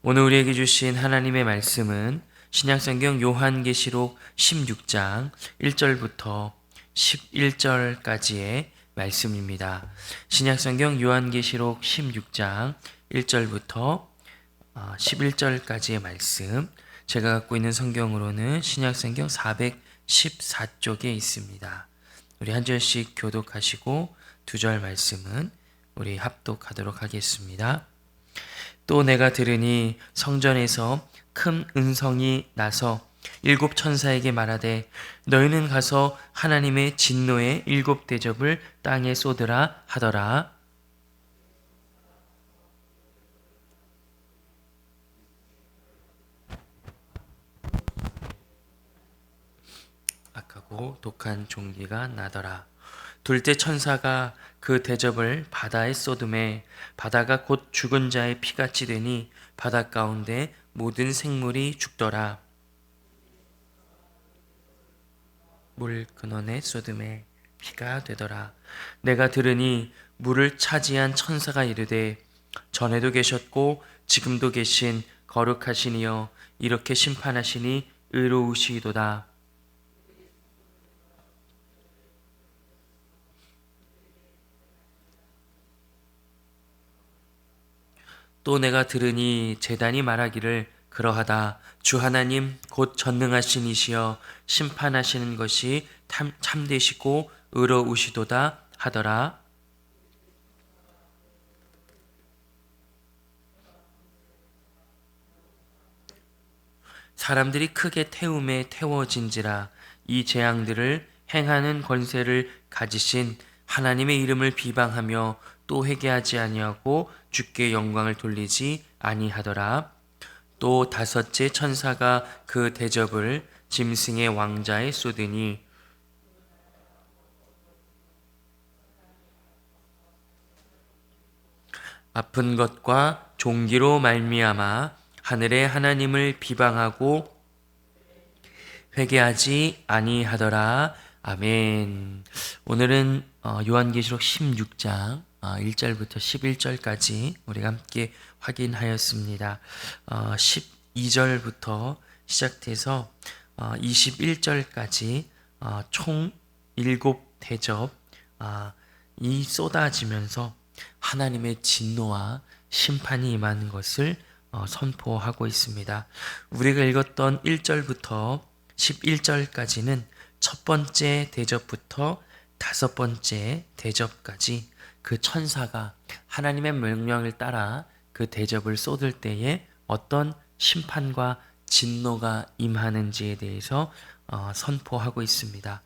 오늘 우리에게 주신 하나님의 말씀은 신약성경 요한계시록 16장 1절부터 11절까지의 말씀입니다. 신약성경 요한계시록 16장 1절부터 11절까지의 말씀, 제가 갖고 있는 성경으로는 신약성경 414쪽에 있습니다. 우리 한 절씩 교독하시고 두 절 말씀은 우리 합독하도록 하겠습니다. 또 내가 들으니 성전에서 큰 음성이 나서 일곱 천사에게 말하되 너희는 가서 하나님의 진노의 일곱 대접을 땅에 쏟으라 하더라. 악하고 독한 종기가 나더라. 둘째 천사가 그 대접을 바다에 쏟음에 바다가 곧 죽은 자의 피같이 되니 바다 가운데 모든 생물이 죽더라. 물 근원에 쏟음에 피가 되더라. 내가 들으니 물을 차지한 천사가 이르되 전에도 계셨고 지금도 계신 거룩하시니여 이렇게 심판하시니 의로우시도다. 또 내가 들으니 제단이 말하기를 그러하다. 주 하나님 곧 전능하신 이시여 심판하시는 것이 참되시고 의로우시도다 하더라. 사람들이 크게 태움에 태워진지라. 이 재앙들을 행하는 권세를 가지신 하나님의 이름을 비방하며 또 회개하지 아니하고 주께 영광을 돌리지 아니하더라. 또 다섯째 천사가 그 대접을 짐승의 왕자에 쏟으니 아픈 것과 종기로 말미암아 하늘의 하나님을 비방하고 회개하지 아니하더라. 아멘. 오늘은 요한계시록 16장 1절부터 11절까지 우리가 함께 확인하였습니다. 12절부터 시작해서 21절까지 총 7대접 이 쏟아지면서 하나님의 진노와 심판이 임하는 것을 선포하고 있습니다. 우리가 읽었던 1절부터 11절까지는 첫 번째 대접부터 다섯 번째 대접까지 그 천사가 하나님의 명령을 따라 그 대접을 쏟을 때에 어떤 심판과 진노가 임하는지에 대해서 선포하고 있습니다.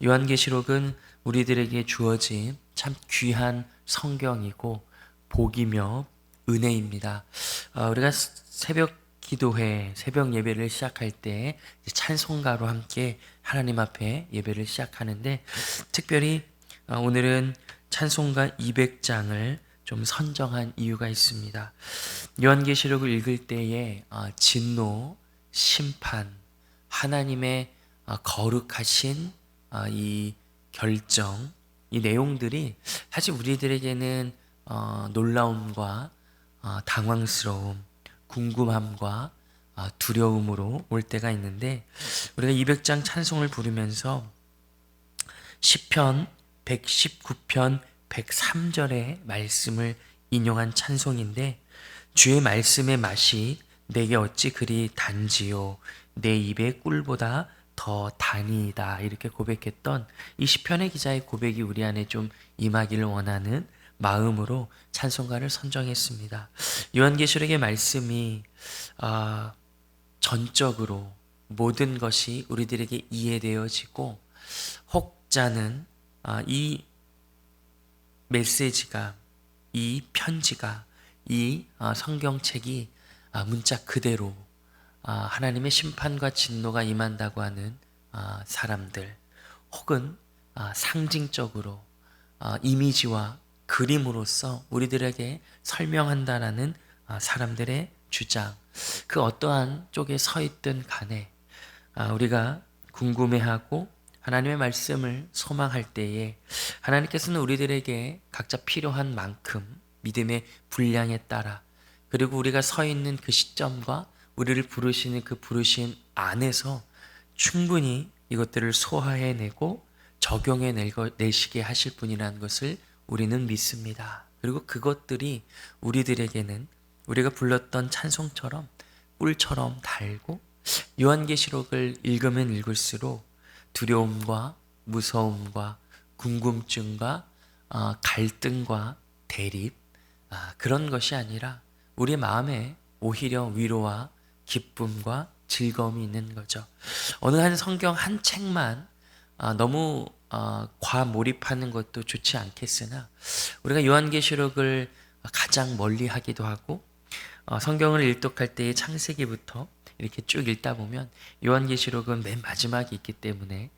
요한계시록은 우리들에게 주어진 참 귀한 성경이고 복이며 은혜입니다. 우리가 새벽 기도회, 새벽 예배를 시작할 때 찬송가로 함께 하나님 앞에 예배를 시작하는데 특별히 오늘은 찬송가 200장을 좀 선정한 이유가 있습니다. 요한계시록을 읽을 때에 진노, 심판, 하나님의 거룩하신 이 결정, 이 내용들이 사실 우리들에게는 놀라움과 당황스러움, 궁금함과 두려움으로 올 때가 있는데 우리가 200장 찬송을 부르면서 시편 119편 103절의 말씀을 인용한 찬송인데 주의 말씀의 맛이 내게 어찌 그리 단지요 내 입의 꿀보다 더 단이다 이렇게 고백했던 이 시편의 기자의 고백이 우리 안에 좀 임하기를 원하는 마음으로 찬송가를 선정했습니다. 요한계시록의 말씀이 전적으로 모든 것이 우리들에게 이해되어지고 혹자는 이 메시지가 이 편지가 이 성경책이 문자 그대로 하나님의 심판과 진노가 임한다고 하는 사람들 혹은 상징적으로 이미지와 그림으로서 우리들에게 설명한다라는 사람들의 주장, 그 어떠한 쪽에 서 있든 간에 우리가 궁금해하고 하나님의 말씀을 소망할 때에 하나님께서는 우리들에게 각자 필요한 만큼 믿음의 분량에 따라 그리고 우리가 서 있는 그 시점과 우리를 부르시는 그 부르심 안에서 충분히 이것들을 소화해내고 적용해내시게 하실 분이라는 것을 우리는 믿습니다. 그리고 그것들이 우리들에게는 우리가 불렀던 찬송처럼 꿀처럼 달고, 요한계시록을 읽으면 읽을수록 두려움과 무서움과 궁금증과 갈등과 대립, 그런 것이 아니라 우리 마음에 오히려 위로와 기쁨과 즐거움이 있는 거죠. 어느 한 성경 한 책만 너무 과몰입하는 것도 좋지 않겠으나, 우리가 요한계시록을 가장 멀리 하기도 하고, 성경을 일독할 때의 창세기부터 이렇게 쭉 읽다 보면 요한계시록은 맨 마지막에 있기 때문에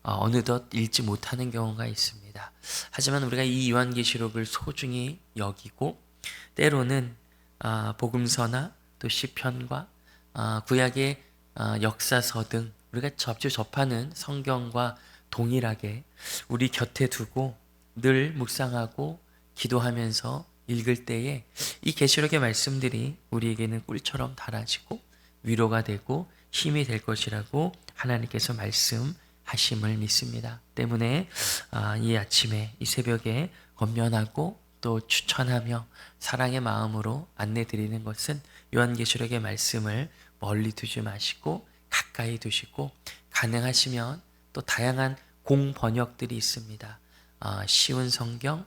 어느덧 읽지 못하는 경우가 있습니다. 하지만 우리가 이 요한계시록을 소중히 여기고, 때로는 복음서나 또 시편과 구약의 역사서 등 우리가 접하는 성경과 동일하게 우리 곁에 두고 늘 묵상하고 기도하면서 읽을 때에 이 계시록의 말씀들이 우리에게는 꿀처럼 달아지고 위로가 되고 힘이 될 것이라고 하나님께서 말씀하심을 믿습니다. 때문에 이 아침에, 이 새벽에 권면하고 또 추천하며 사랑의 마음으로 안내 드리는 것은 요한계시록의 말씀을 멀리 두지 마시고 가까이 두시고, 가능하시면 또 다양한 공번역들이 있습니다. 쉬운 성경,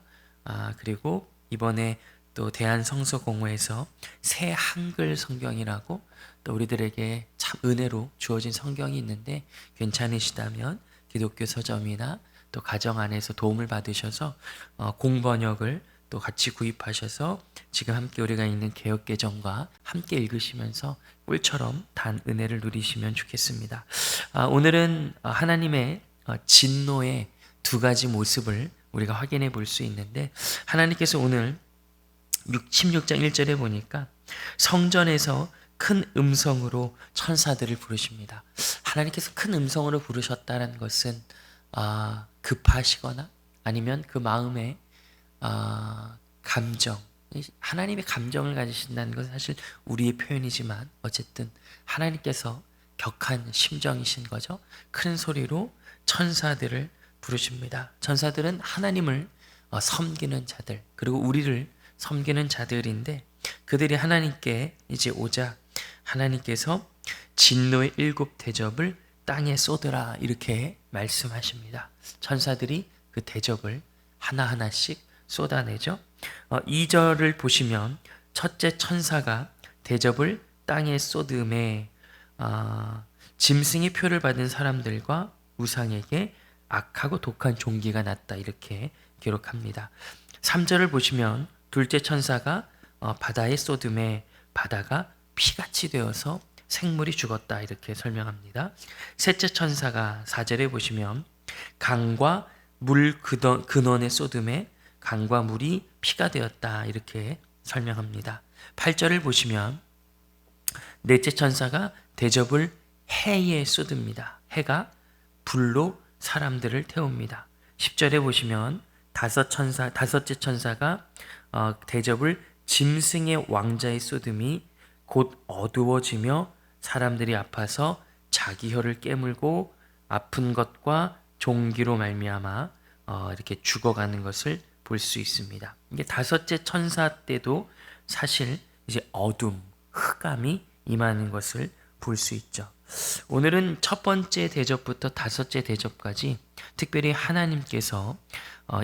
그리고 이번에 또 대한성서공회에서 새 한글 성경이라고 또 우리들에게 참 은혜로 주어진 성경이 있는데, 괜찮으시다면 기독교 서점이나 또 가정 안에서 도움을 받으셔서 공번역을 또 같이 구입하셔서 지금 함께 우리가 있는 개역개정과 함께 읽으시면서 꿀처럼 단 은혜를 누리시면 좋겠습니다. 오늘은 하나님의 진노의 두 가지 모습을 우리가 확인해 볼 수 있는데, 하나님께서 오늘 16장 1절에 보니까 성전에서 큰 음성으로 천사들을 부르십니다. 하나님께서 큰 음성으로 부르셨다는 것은 급하시거나 아니면 그 마음에 감정, 하나님의 감정을 가지신다는 것은 사실 우리의 표현이지만 어쨌든 하나님께서 격한 심정이신 거죠. 큰 소리로 천사들을 부르십니다. 천사들은 하나님을 섬기는 자들, 그리고 우리를 섬기는 자들인데, 그들이 하나님께 이제 오자 하나님께서 진노의 7 대접을 땅에 쏟으라 이렇게 말씀하십니다. 천사들이 그 대접을 하나하나씩 쏟아내죠. 2절을 보시면 첫째 천사가 대접을 땅에 쏟음에 짐승의 표를 받은 사람들과 우상에게 악하고 독한 종기가 났다 이렇게 기록합니다. 3절을 보시면 둘째 천사가 바다에 쏟음에 바다가 피같이 되어서 생물이 죽었다 이렇게 설명합니다. 셋째 천사가 4절에 보시면 강과 물 근원에 쏟음에 강과 물이 피가 되었다 이렇게 설명합니다. 8절을 보시면 넷째 천사가 대접을 해에 쏟습니다. 해가 불로 사람들을 태웁니다. 10절에 보시면 다섯째 천사가 대접을 짐승의 왕자의 쏟음이 곧 어두워지며 사람들이 아파서 자기 혀를 깨물고 아픈 것과 종기로 말미암아 이렇게 죽어가는 것을 볼 수 있습니다. 이게 다섯째 천사 때도 사실 이제 어둠, 흑암이 임하는 것을 볼 수 있죠. 오늘은 첫 번째 대접부터 다섯째 대접까지 특별히 하나님께서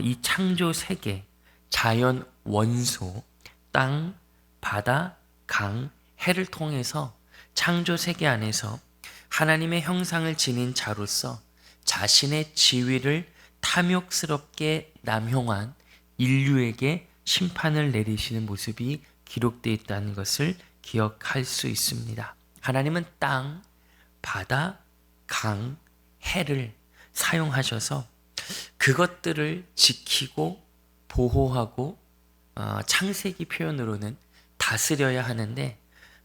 이 창조 세계, 자연 원소, 땅, 바다, 강, 해를 통해서 창조 세계 안에서 하나님의 형상을 지닌 자로서 자신의 지위를 탐욕스럽게 남용한 인류에게 심판을 내리시는 모습이 기록되어 있다는 것을 기억할 수 있습니다. 하나님은 땅, 바다, 강, 해를 사용하셔서 그것들을 지키고 보호하고 창세기 표현으로는 다스려야 하는데,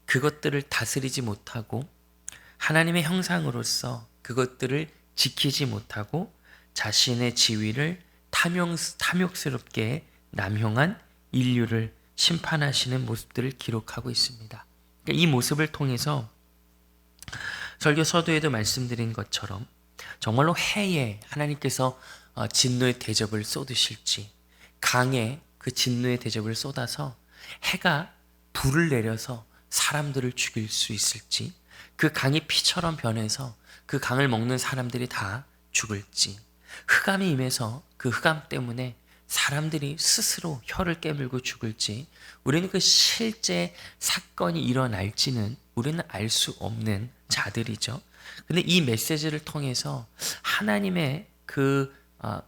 그것들을 다스리지 못하고 하나님의 형상으로서 그것들을 지키지 못하고 자신의 지위를 탐욕스럽게 남용한 인류를 심판하시는 모습들을 기록하고 있습니다. 그러니까 이 모습을 통해서 설교 서두에도 말씀드린 것처럼 정말로 해에 하나님께서 진노의 대접을 쏟으실지, 강에 그 진노의 대접을 쏟아서 해가 불을 내려서 사람들을 죽일 수 있을지, 그 강이 피처럼 변해서 그 강을 먹는 사람들이 다 죽을지, 흑암이 임해서 그 흑암 때문에 사람들이 스스로 혀를 깨물고 죽을지, 우리는 그 실제 사건이 일어날지는 우리는 알 수 없는 자들이죠. 근데 이 메시지를 통해서 하나님의 그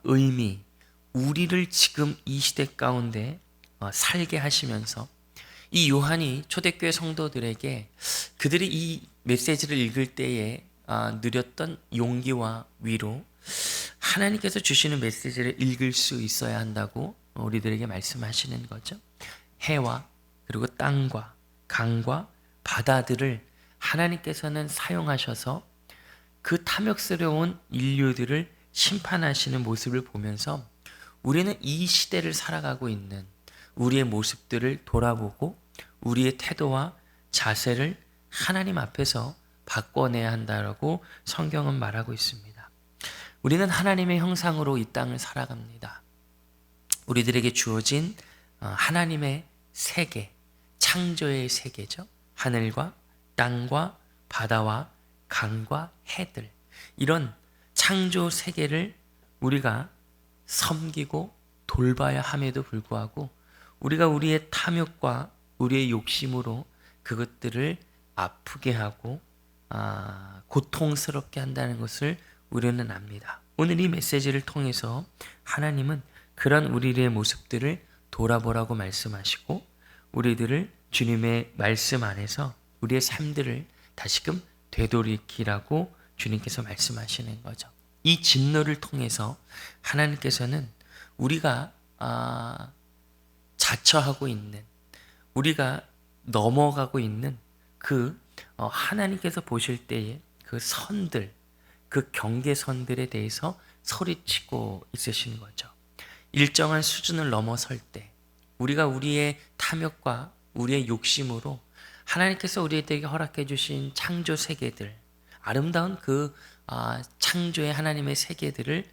의미, 우리를 지금 이 시대 가운데 살게 하시면서 이 요한이 초대교회 성도들에게 그들이 이 메시지를 읽을 때에 누렸던 용기와 위로, 하나님께서 주시는 메시지를 읽을 수 있어야 한다고 우리들에게 말씀하시는 거죠. 해와 그리고 땅과 강과 바다들을 하나님께서는 사용하셔서 그 탐욕스러운 인류들을 심판하시는 모습을 보면서 우리는 이 시대를 살아가고 있는 우리의 모습들을 돌아보고 우리의 태도와 자세를 하나님 앞에서 바꿔내야 한다라고 성경은 말하고 있습니다. 우리는 하나님의 형상으로 이 땅을 살아갑니다. 우리들에게 주어진 하나님의 세계, 창조의 세계죠. 하늘과 땅과 바다와 강과 해들, 이런 창조 세계를 우리가 섬기고 돌봐야 함에도 불구하고 우리가 우리의 탐욕과 우리의 욕심으로 그것들을 아프게 하고 고통스럽게 한다는 것을 우리는 압니다. 오늘 이 메시지를 통해서 하나님은 그런 우리의 모습들을 돌아보라고 말씀하시고 우리들을 주님의 말씀 안에서 우리의 삶들을 다시금 되돌이키라고 주님께서 말씀하시는 거죠. 이 진노를 통해서 하나님께서는 우리가 자처하고 있는, 우리가 넘어가고 있는 그 하나님께서 보실 때의 그 선들, 그 경계선들에 대해서 소리치고 있으신 거죠. 일정한 수준을 넘어설 때 우리가 우리의 탐욕과 우리의 욕심으로 하나님께서 우리에게 허락해 주신 창조 세계들, 아름다운 그 창조의 하나님의 세계들을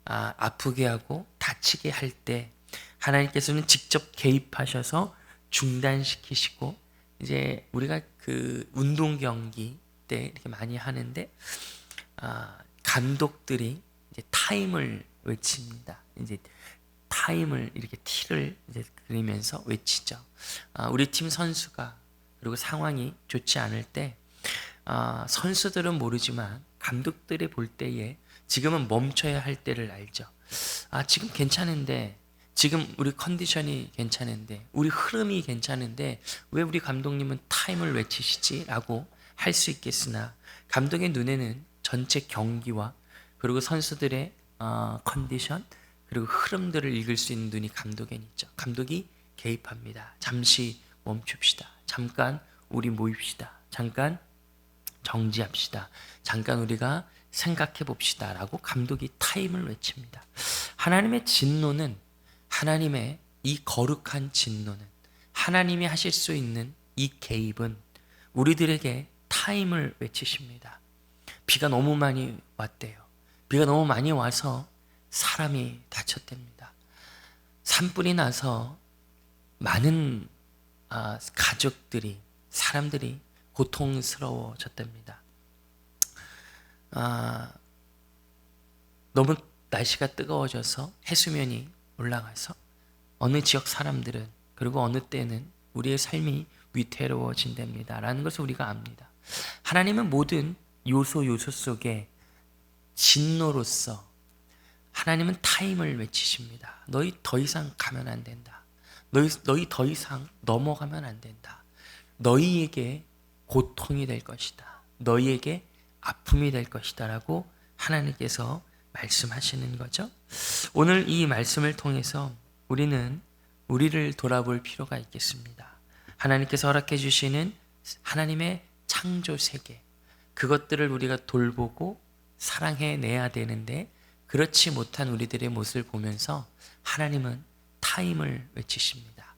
아프게 하고 다치게 할 때 하나님께서는 직접 개입하셔서 중단시키시고, 이제 우리가 그 운동 경기 때 이렇게 많이 하는데 감독들이 이제 타임을 외칩니다. 이제 타임을 이렇게 티를 이제 그리면서 외치죠. 우리 팀 선수가 그리고 상황이 좋지 않을 때 선수들은 모르지만 감독들이 볼 때에 지금은 멈춰야 할 때를 알죠. 지금 괜찮은데, 지금 우리 컨디션이 괜찮은데, 우리 흐름이 괜찮은데 왜 우리 감독님은 타임을 외치시지? 라고 할 수 있겠으나 감독의 눈에는 전체 경기와 그리고 선수들의 컨디션 그리고 흐름들을 읽을 수 있는 눈이 감독에는 있죠. 감독이 개입합니다. 잠시 멈춥시다. 잠깐 우리 모입시다. 잠깐 정지합시다. 잠깐 우리가 생각해 봅시다. 라고 감독이 타임을 외칩니다. 하나님의 진노는, 하나님의 이 거룩한 진노는, 하나님이 하실 수 있는 이 개입은 우리들에게 타임을 외치십니다. 비가 너무 많이 왔대요. 비가 너무 많이 와서 사람이 다쳤답니다. 산불이 나서 많은 가족들이, 사람들이 고통스러워졌답니다. 너무 날씨가 뜨거워져서 해수면이 올라가서 어느 지역 사람들은, 그리고 어느 때는 우리의 삶이 위태로워진답니다. 라는 것을 우리가 압니다. 하나님은 모든 요소 속에 진노로서 하나님은 타임을 외치십니다. 너희 더 이상 가면 안 된다. 너희 더 이상 넘어가면 안 된다. 너희에게 고통이 될 것이다. 너희에게 아픔이 될 것이다. 라고 하나님께서 말씀하시는 거죠. 오늘 이 말씀을 통해서 우리는 우리를 돌아볼 필요가 있겠습니다. 하나님께서 허락해 주시는 하나님의 창조 세계, 그것들을 우리가 돌보고 사랑해내야 되는데 그렇지 못한 우리들의 모습을 보면서 하나님은 타임을 외치십니다.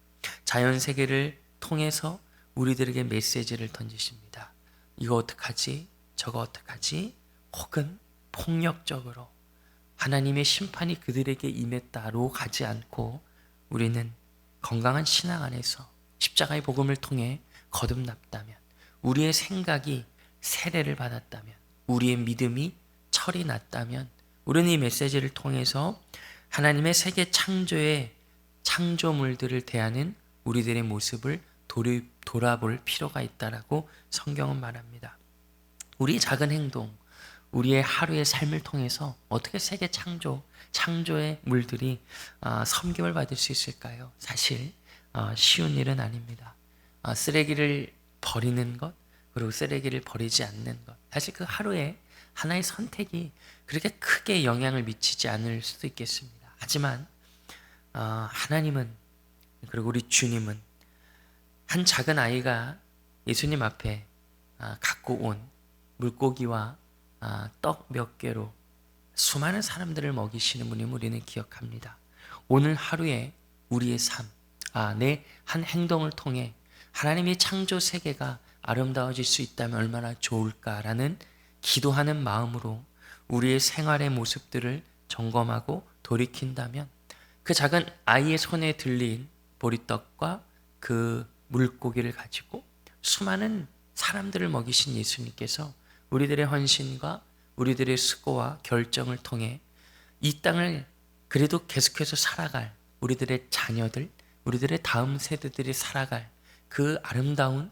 자연 세계를 통해서 우리들에게 메시지를 던지십니다. 이거 어떡하지? 저거 어떡하지? 혹은 폭력적으로 하나님의 심판이 그들에게 임했다로 가지 않고 우리는 건강한 신앙 안에서 십자가의 복음을 통해 거듭났다면, 우리의 생각이 세례를 받았다면, 우리의 믿음이 철이 났다면, 우리는 이 메시지를 통해서 하나님의 세계 창조의 창조물들을 대하는 우리들의 모습을 돌아볼 필요가 있다라고 성경은 말합니다. 우리의 작은 행동, 우리의 하루의 삶을 통해서 어떻게 세계 창조의 물들이 섬김을 받을 수 있을까요? 사실 쉬운 일은 아닙니다. 쓰레기를 버리는 것, 그리고 쓰레기를 버리지 않는 것, 사실 그 하루에 하나의 선택이 그렇게 크게 영향을 미치지 않을 수도 있겠습니다. 하지만 하나님은, 그리고 우리 주님은 한 작은 아이가 예수님 앞에 갖고 온 물고기와 떡 몇 개로 수많은 사람들을 먹이시는 분임을 우리는 기억합니다. 오늘 하루에 우리의 삶, 내 한 행동을 통해 하나님의 창조 세계가 아름다워질 수 있다면 얼마나 좋을까라는 기도하는 마음으로 우리의 생활의 모습들을 점검하고 돌이킨다면, 그 작은 아이의 손에 들린 보리떡과 그 물고기를 가지고 수많은 사람들을 먹이신 예수님께서 우리들의 헌신과 우리들의 수고와 결정을 통해 이 땅을 그래도 계속해서 살아갈 우리들의 자녀들, 우리들의 다음 세대들이 살아갈 그 아름다운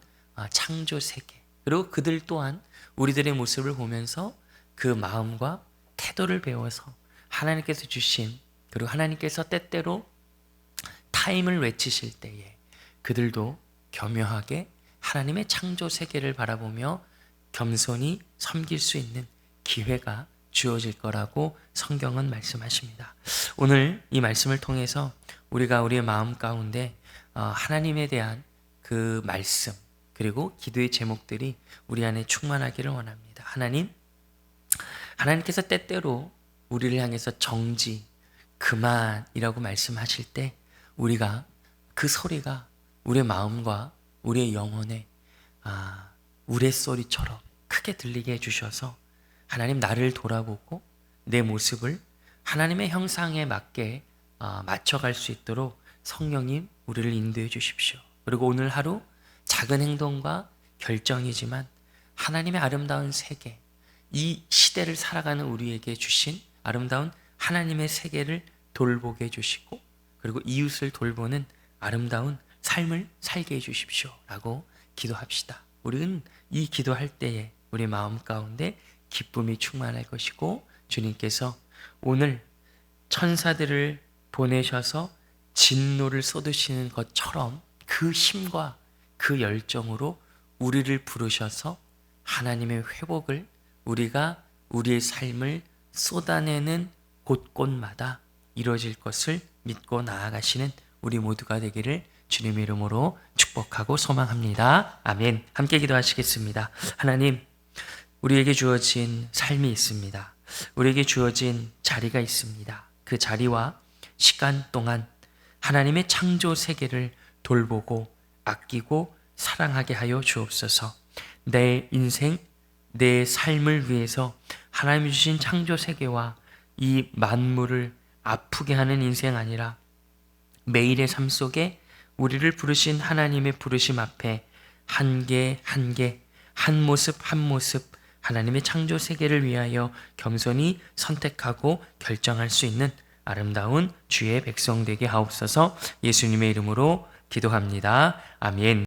창조 세계, 그리고 그들 또한 우리들의 모습을 보면서 그 마음과 태도를 배워서 하나님께서 주신, 그리고 하나님께서 때때로 타임을 외치실 때에 그들도 겸허하게 하나님의 창조 세계를 바라보며 겸손히 섬길 수 있는 기회가 주어질 거라고 성경은 말씀하십니다. 오늘 이 말씀을 통해서 우리가 우리의 마음 가운데 하나님에 대한 그 말씀, 그리고 기도의 제목들이 우리 안에 충만하기를 원합니다. 하나님께서 때때로 우리를 향해서 정지, 그만이라고 말씀하실 때 우리가 그 소리가 우리의 마음과 우리의 영혼에 우레소리처럼 크게 들리게 해주셔서 하나님, 나를 돌아보고 내 모습을 하나님의 형상에 맞게 맞춰갈 수 있도록 성령님 우리를 인도해 주십시오. 그리고 오늘 하루 작은 행동과 결정이지만 하나님의 아름다운 세계, 이 시대를 살아가는 우리에게 주신 아름다운 하나님의 세계를 돌보게 해주시고, 그리고 이웃을 돌보는 아름다운 삶을 살게 해주십시오 라고 기도합시다. 우리는 이 기도할 때에 우리 마음 가운데 기쁨이 충만할 것이고, 주님께서 오늘 천사들을 보내셔서 진노를 쏟으시는 것처럼 그 힘과 그 열정으로 우리를 부르셔서 하나님의 회복을, 우리가 우리의 삶을 쏟아내는 곳곳마다 이루어질 것을 믿고 나아가시는 우리 모두가 되기를 주님의 이름으로 축복하고 소망합니다. 아멘. 함께 기도하시겠습니다. 하나님, 우리에게 주어진 삶이 있습니다. 우리에게 주어진 자리가 있습니다. 그 자리와 시간 동안 하나님의 창조 세계를 돌보고 아끼고 사랑하게 하여 주옵소서. 내 인생, 내 삶을 위해서 하나님이 주신 창조 세계와 이 만물을 아프게 하는 인생 아니라 매일의 삶 속에 우리를 부르신 하나님의 부르심 앞에 한 개 한 개, 한 모습 한 모습 하나님의 창조 세계를 위하여 겸손히 선택하고 결정할 수 있는 아름다운 주의 백성 되게 하옵소서. 예수님의 이름으로 기도합니다. 아멘.